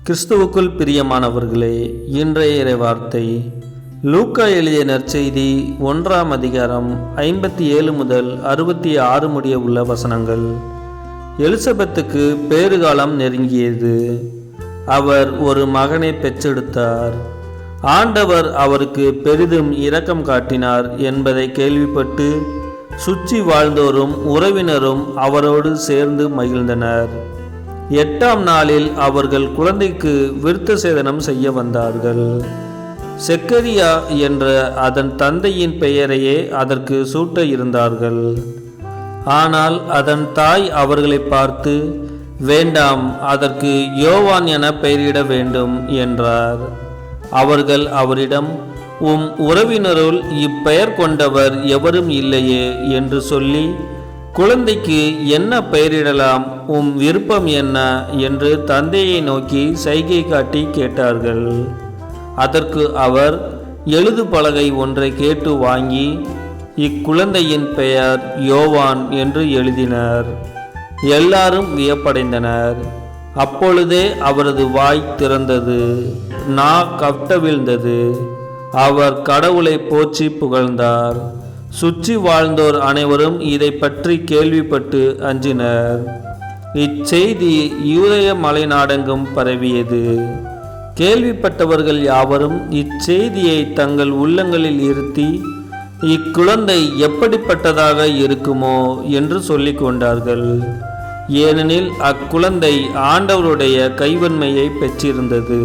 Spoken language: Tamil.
கிறிஸ்துவுக்குள் பிரியமானவர்களே, இன்றைய இறைவார்த்தை லூக்கா எழுதிய நற்செய்தி 1ஆம் அதிகாரம் 57 முதல் 66 முடிய உள்ள வசனங்கள். எலிசபெத்துக்கு பேறுகாலம் நெருங்கியது. அவர் ஒரு மகனை பெற்றெடுத்தார். ஆண்டவர் அவருக்கு பெரிதும் இரக்கம் காட்டினார் என்பதை கேள்விப்பட்டு சுற்றி வாழ்ந்தோரும் உறவினரும் அவரோடு சேர்ந்து மகிழ்ந்தனர். 8ஆம் நாளில் அவர்கள் குழந்தைக்கு விருத்த சேதனம் செய்ய வந்தார்கள். செக்கரியா என்ற அதன் தந்தையின் பெயரையே அதற்கு சூட்ட இருந்தார்கள். ஆனால் அதன் தாய் அவர்களை பார்த்து, வேண்டாம், அதற்கு யோவான் என பெயரிட வேண்டும் என்றார். அவர்கள் அவரிடம், உம் உறவினருள் இப்பெயர் கொண்டவர் எவரும் இல்லையே என்று சொல்லி, குழந்தைக்கு என்ன பெயரிடலாம், உம் விருப்பம் என்ன என்று தந்தையை நோக்கி சைகை காட்டி கேட்டார்கள். அதற்கு அவர் எழுது பலகை ஒன்றை கேட்டு வாங்கி இக்குழந்தையின் பெயர் யோவான் என்று எழுதினர். எல்லாரும் வியப்படைந்தனர். அப்பொழுதே அவரது வாய் திறந்தது, நா கட்டவிழ்ந்தது. அவர் கடவுளை போற்றி புகழ்ந்தார். சுற்றி வாழ்ந்தோர் அனைவரும் இதை பற்றி கேள்விப்பட்டு அஞ்சினர். இச்செய்தி யூதேய மலைநாடெங்கும் பரவியது. கேள்விப்பட்டவர்கள் யாவரும் இச்செய்தியை தங்கள் உள்ளங்களில் இருத்தி, இக்குழந்தை எப்படிப்பட்டதாக இருக்குமோ என்று சொல்லிக் கொண்டார்கள். ஏனெனில் அக்குழந்தை ஆண்டவருடைய கைவன்மையை பெற்றிருந்தது.